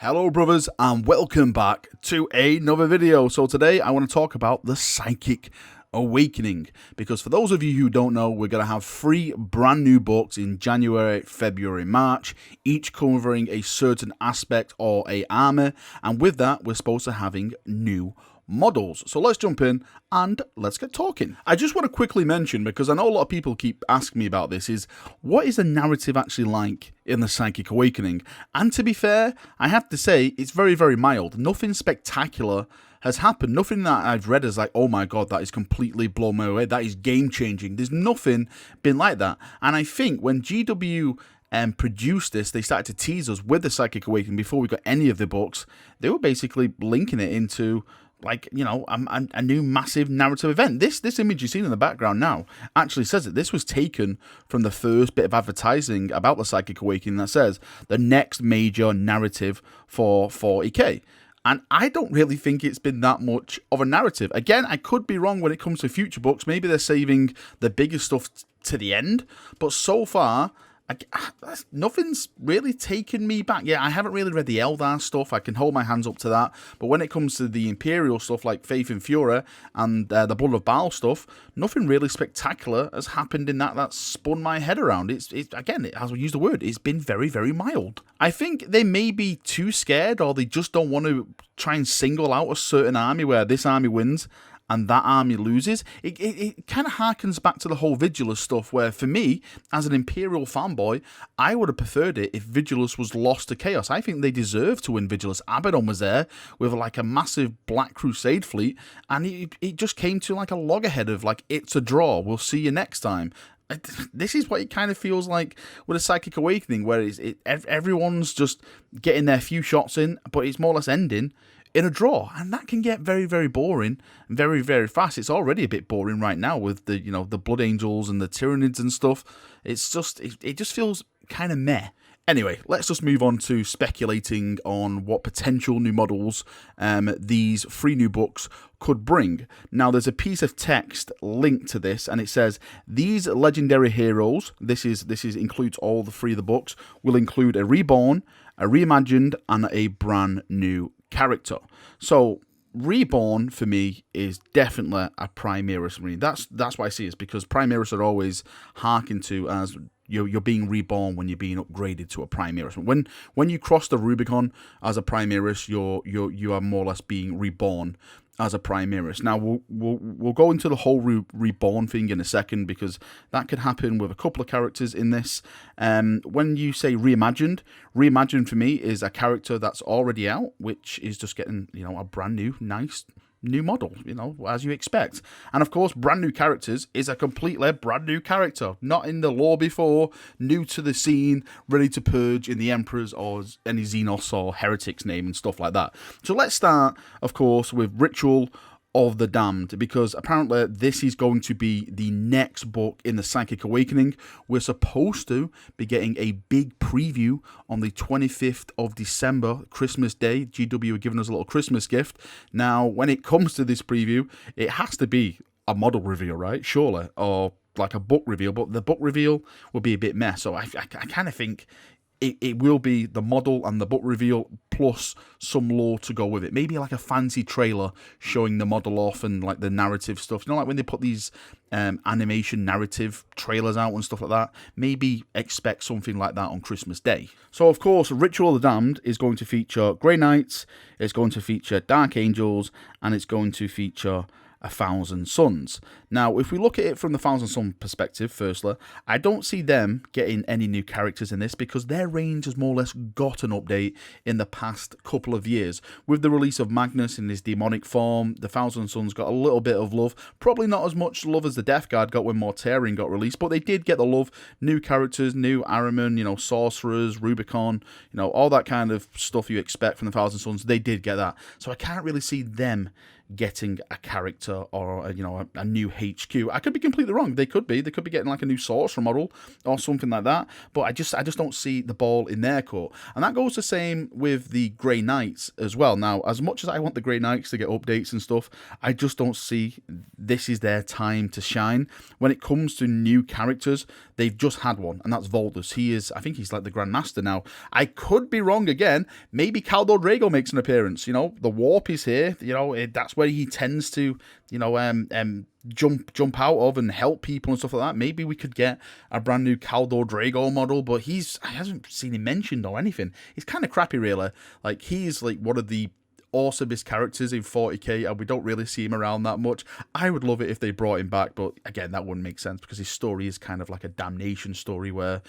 Hello brothers and welcome back to another video. So today I want to talk about the Psychic Awakening, because for those of you who don't know, we're going to have 3 brand new books in January, February, March, each covering a certain aspect or a armor, and with that we're supposed to having new models. So let's jump in and let's get talking. I just want to quickly mention, because I know a lot of people keep asking me about this, is what is the narrative actually like in the Psychic Awakening? And to be fair, I have to say it's very, very mild. Nothing spectacular has happened. Nothing that I've read is like, oh my god, that is completely blown me away. That is game changing. There's nothing been like that. And I think when GW produced this, they started to tease us with the Psychic Awakening before we got any of the books. They were basically linking it into, like, you know, a new massive narrative event. This image you've seen in the background now actually says that this was taken from the first bit of advertising about the Psychic Awakening that says the next major narrative for 40k. And I don't really think it's been that much of a narrative. Again, I could be wrong when it comes to future books. Maybe they're saving the bigger stuff to the end. But so far, nothing's really taken me back. Yeah, I haven't really read the Eldar stuff. I can hold my hands up to that. But when it comes to the Imperial stuff like Faith and Fury and the Blood of Baal stuff, nothing really spectacular has happened in that. That spun my head around. It's again, as we use the word, it's been very, very mild. I think they may be too scared, or they just don't want to try and single out a certain army where this army wins and that army loses. It kind of harkens back to the whole Vigilus stuff, where for me, as an Imperial fanboy, I would have preferred it if Vigilus was lost to Chaos. I think they deserve to win Vigilus. Abaddon was there with like a massive Black Crusade fleet, and it just came to like a loggerhead of like, it's a draw, we'll see you next time. This is what it kind of feels like with a Psychic Awakening, where everyone's just getting their few shots in, but it's more or less ending in a draw, and that can get very, very boring very, very fast. It's already a bit boring right now with the, you know, the Blood Angels and the Tyranids and stuff. It's just, it just feels kind of meh. Anyway, let's just move on to speculating on what potential new models these 3 new books could bring. Now, there's a piece of text linked to this, and it says, these legendary heroes, this includes all the 3 of the books, will include a reborn, a reimagined, and a brand new character. So reborn for me is definitely a Primaris Marine. That's why I see it, because Primaris are always harkened to as you're being reborn when you're being upgraded to a Primaris. When you cross the Rubicon as a Primaris, you are more or less being reborn as a Primaris. Now we'll go into the whole reborn thing in a second, because that could happen with a couple of characters in this. When you say reimagined for me is a character that's already out, which is just getting, you know, a brand new nice new model, you know, as you expect. And of course, brand new characters is a completely brand new character, not in the lore before, new to the scene, ready to purge in the Emperor's or any Xenos or Heretic's name and stuff like that. So let's start, of course, with Ritual of the Damned, because apparently this is going to be the next book in the Psychic Awakening. We're supposed to be getting a big preview on the 25th of December, Christmas Day. GW are giving us a little Christmas gift. Now, when it comes to this preview, it has to be a model reveal, right? Surely, or like a book reveal, but the book reveal will be a bit mess. So I kind of think it will be the model and the book reveal plus some lore to go with it. Maybe like a fancy trailer showing the model off and like the narrative stuff. You know, like when they put these animation narrative trailers out and stuff like that. Maybe expect something like that on Christmas Day. So of course, Ritual of the Damned is going to feature Grey Knights, it's going to feature Dark Angels, and it's going to feature 1,000 Suns. Now, if we look at it from the 1,000 Sun perspective, firstly, I don't see them getting any new characters in this, because their range has more or less got an update in the past couple of years. With the release of Magnus in his demonic form, the 1,000 Suns got a little bit of love. Probably not as much love as the Death Guard got when Mortarion got released, but they did get the love. New characters, new Ahriman, you know, Sorcerers, Rubicon, you know, all that kind of stuff you expect from the 1,000 Suns. They did get that. So I can't really see them getting a character or a new HQ. I could be completely wrong. They could be getting like a new sorcerer model or something like that. But I just don't see the ball in their court, and that goes the same with the Grey Knights as well. Now, as much as I want the Grey Knights to get updates and stuff, I just don't see this is their time to shine when it comes to new characters. They've just had one, and that's Voltus. I think he's like the Grandmaster now. I could be wrong again. Maybe Khaldor Drago makes an appearance. The warp is here. That's where he tends to, jump out of and help people and stuff like that. Maybe we could get a brand new Khaldor Drago model, but I haven't seen him mentioned or anything. He's kind of crappy, really. Like, he's like one of the awesomest characters in 40k, and we don't really see him around that much. I would love it if they brought him back, but again, that wouldn't make sense because his story is kind of like a damnation story where,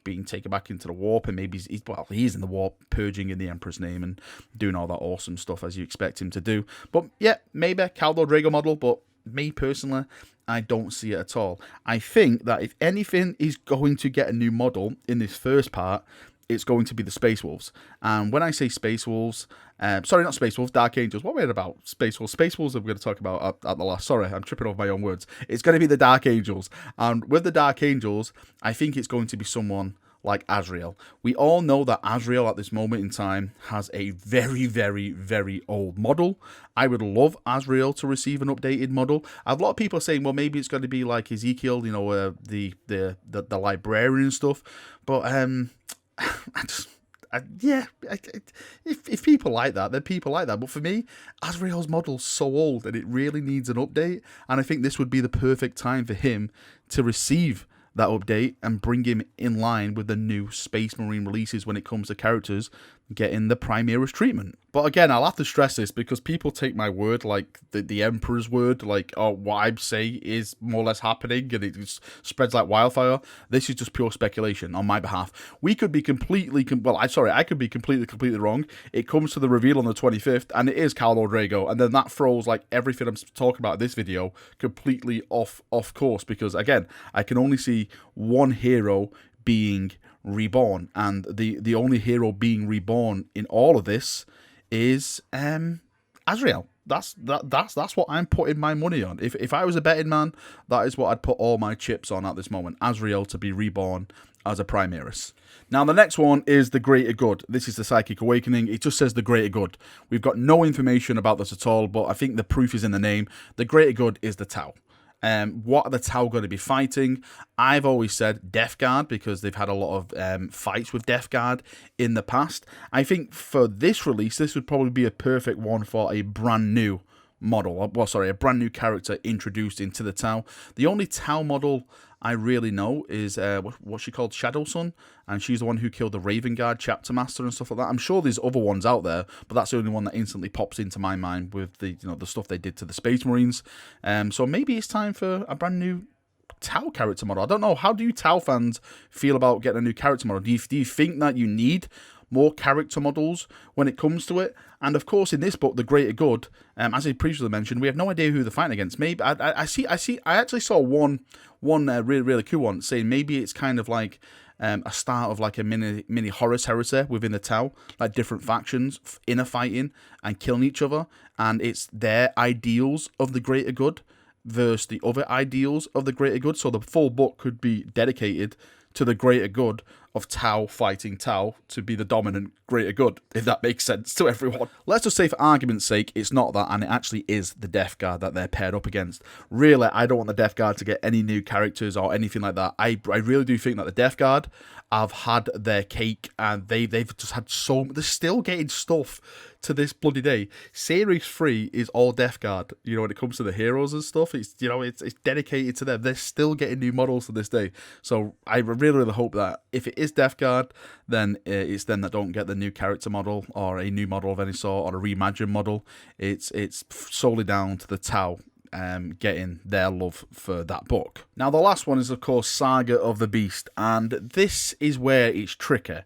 being taken back into the warp, and maybe he's in the warp, purging in the Emperor's name and doing all that awesome stuff as you expect him to do. But yeah, maybe a Khaldor Drago model, but me personally, I don't see it at all. I think that if anything is going to get a new model in this first part, it's going to be the Space Wolves. And when I say Space Wolves, sorry, not Space Wolves, Dark Angels. What were we about? Space Wolves. Space Wolves we're going to talk about at the last. Sorry, I'm tripping over my own words. It's going to be the Dark Angels. And with the Dark Angels, I think it's going to be someone like Azrael. We all know that Azrael at this moment in time has a very, very, very old model. I would love Azrael to receive an updated model. I have a lot of people saying, well, maybe it's going to be like Ezekiel, the librarian and stuff. But if people like that, then people like that. But for me, Azrael's model's so old and it really needs an update. And I think this would be the perfect time for him to receive that update and bring him in line with the new Space Marine releases when it comes to characters getting the Primaris treatment. But again, I'll have to stress this because people take my word like the Emperor's word, like, oh, what I say is more or less happening and it just spreads like wildfire. This is just pure speculation on my behalf. We could be I could be completely wrong. It comes to the reveal on the 25th and it is Khaldor Drago, and then that throws like everything I'm talking about in this video completely off course, because again, I can only see one hero being reborn, and the only hero being reborn in all of this is Azrael. That's what I'm putting my money on. If I was a betting man, that is what I'd put all my chips on at this moment. Azrael to be reborn as a Primaris. Now, the next one is the Greater Good. This is the Psychic Awakening. It just says the Greater Good. We've got no information about this at all, but I think the proof is in the name. The Greater Good is the Tau. What are the Tau going to be fighting? I've always said Death Guard because they've had a lot of fights with Death Guard in the past. I think for this release, this would probably be a perfect one for a brand new model. Well, sorry, a brand new character introduced into the Tau. The only Tau model I really know is what's she called, Shadow Sun, and she's the one who killed the Raven Guard chapter master and stuff like that. I'm sure there's other ones out there, but that's the only one that instantly pops into my mind with the the stuff they did to the Space Marines. So maybe it's time for a brand new Tau character model. I don't know. How do you Tau fans feel about getting a new character model? Do you think that you need more character models when it comes to it? And of course, in this book, The Greater Good, as I previously mentioned, we have no idea who they're fighting against. Maybe I actually saw one really cool one saying maybe it's kind of like a start of like a mini Horus Heresy within the Tau, like different factions inner fighting and killing each other, and it's their ideals of the Greater Good versus the other ideals of the Greater Good. So the full book could be dedicated to the Greater Good of Tau fighting Tau to be the dominant Greater Good, if that makes sense to everyone. Let's just say for argument's sake, it's not that, and it actually is the Death Guard that they're paired up against. Really, I don't want the Death Guard to get any new characters or anything like that. I really do think that the Death Guard have had their cake, and they've just had they're still getting stuff to this bloody day. Series 3 is all Death Guard, when it comes to the heroes and stuff. It's it's dedicated to them. They're still getting new models to this day. So I really hope that if it is Death Guard, then it's them that don't get the new character model or a new model of any sort or a reimagined model. It's solely down to the Tau getting their love for that book. Now, the last one is, of course, Saga of the Beast, and this is where it's tricky,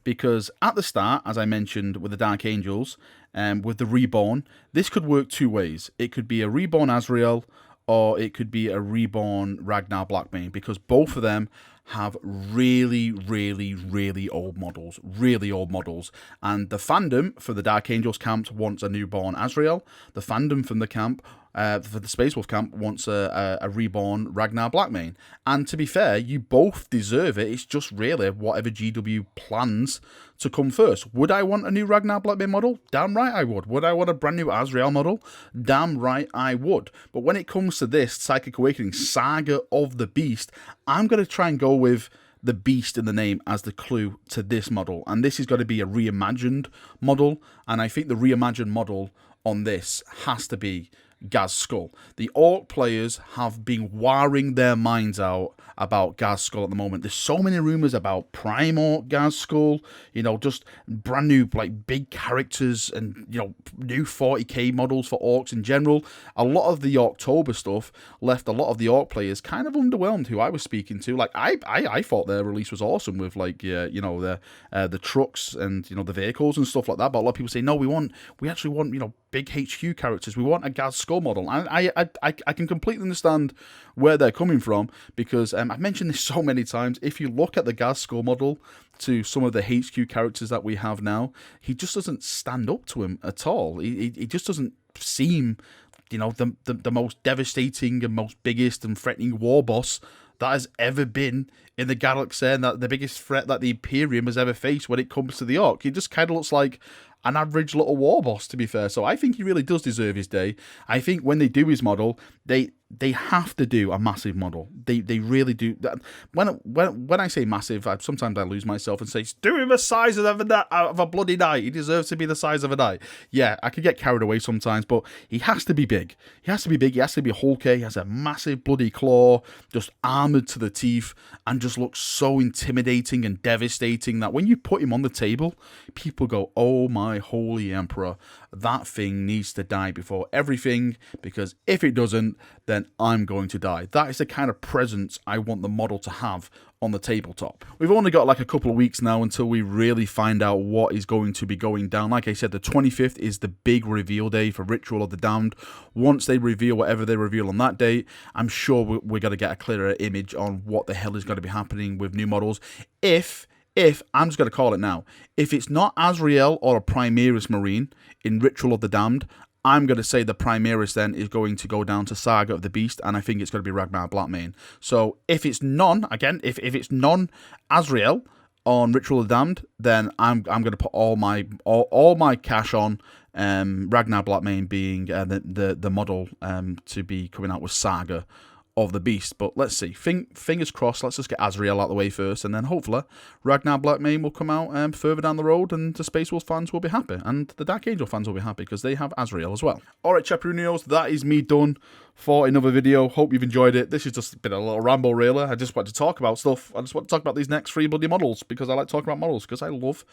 because at the start, as I mentioned with the Dark Angels, with the Reborn, this could work two ways. It could be a Reborn Azrael, or it could be a Reborn Ragnar Blackbane, because both of them have really, really, really old models. Really old models. And the fandom for the Dark Angels camp wants a newborn Azrael. The fandom from the camp, for the Space Wolf camp, wants a reborn Ragnar Blackmane. And to be fair, you both deserve it. It's just really whatever GW plans to come first. Would I want a new Ragnar Blackmane model? Damn right I would. Would I want a brand new Azrael model? Damn right I would. But when it comes to this Psychic Awakening Saga of the Beast, I'm going to try and go with the beast in the name as the clue to this model. And this is going to be a reimagined model. And I think the reimagined model on this has to be Gaz Skull. The Orc players have been wiring their minds out about Gaz Skull at the moment. There's so many rumors about Prime Orc Gaz Skull, you know, just brand new, like, big characters and, you know, new 40k models for Orcs in general. A lot of the October stuff left a lot of the Orc players kind of underwhelmed, who I was speaking to. Like, I thought their release was awesome with, like, you know, the trucks and, you know, the vehicles and stuff like that. But a lot of people say, no, we actually want, you know, big HQ characters. We want a Gaz Skull model. And I can completely understand where they're coming from, because I've mentioned this so many times. If you look at the Gaz Skull model to some of the HQ characters that we have now, he just doesn't stand up to him at all. He just doesn't seem, you know, the most devastating and most biggest and threatening war boss that has ever been in the galaxy, and that the biggest threat that the Imperium has ever faced when it comes to the Orc. He just kind of looks like an average little war boss, to be fair. So I think he really does deserve his day. I think when they do his model, they have to do a massive model. They really do. When I say massive, sometimes I lose myself and say, do him the size of a bloody knight. He deserves to be the size of a knight. Yeah, I could get carried away sometimes, but he has to be big. He has to be big. He has to be hulky. He has a massive bloody claw, just armored to the teeth, and just looks so intimidating and devastating that when you put him on the table, people go, oh my holy emperor, that thing needs to die before everything, because if it doesn't, then I'm going to die. That is the kind of presence I want the model to have on the tabletop. We've only got like a couple of weeks now until we really find out what is going to be going down. Like I said, the 25th is the big reveal day for Ritual of the Damned. Once they reveal whatever they reveal on that date, I'm sure we're going to get a clearer image on what the hell is going to be happening with new models. If I'm just going to call it now, if it's not Azrael or a Primaris Marine in Ritual of the Damned, I'm going to say the Primaris then is going to go down to Saga of the Beast, and I think it's going to be Ragnar Blackmane. So if it's if it's non-Azrael on Ritual of the Damned, then I'm going to put all my cash on Ragnar Blackmane being the model to be coming out with Saga of the Beast. But let's see. Fingers crossed. Let's just get Azrael out of the way first, and then hopefully Ragnar Blackmane will come out further down the road, and the Space Wolf fans will be happy, and the Dark Angel fans will be happy because they have Azrael as well. Alright, Chaperonios, that is me done for another video. Hope you've enjoyed it. This has just been a little ramble, really. I just want to talk about stuff. I just want to talk about these next 3 bloody models, because I like talking about models, because I love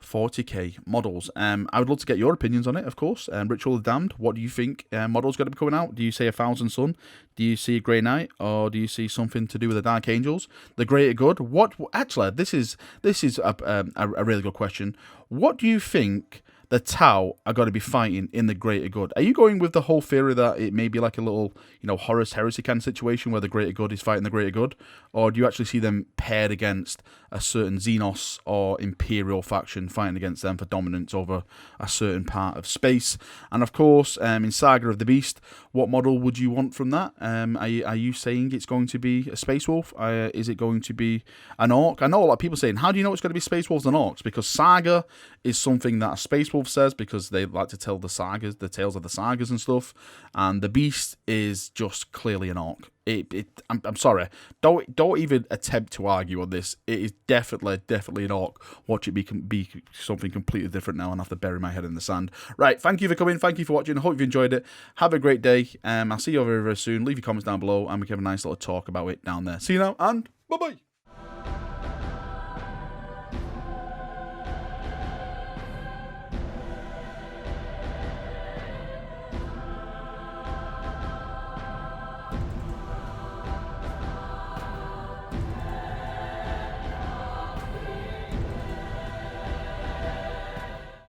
40k models. I would love to get your opinions on it, of course. Ritual of the Damned, what do you think models going to be coming out? Do you say a Thousand Sun? Do you see a Grey Knight? Or do you see something to do with the Dark Angels? The Greater Good? What? Actually, this is a really good question. What do you think the Tau are going to be fighting in the Greater Good? Are you going with the whole theory that it may be like a little, you know, Horus Heresy kind of situation where the Greater Good is fighting the Greater Good? Or do you actually see them paired against a certain Xenos or Imperial faction fighting against them for dominance over a certain part of space? And of course, in Saga of the Beast, what model would you want from that? Are you saying it's going to be a Space Wolf? Is it going to be an Orc? I know a lot of people saying, how do you know it's going to be Space Wolves and Orcs? Because Saga is something that a Space Wolf says, because they like to tell the sagas, the tales of the sagas and stuff, and the Beast is just clearly an Orc. I'm sorry, don't even attempt to argue on this. It is definitely an Orc. Watch it be something completely different now, and I have to bury my head in the sand. Right, thank you for coming, thank you for watching. I hope you enjoyed it. Have a great day. I'll see you very, very soon. Leave your comments down below, and we can have a nice little talk about it down there. See you now, and bye bye.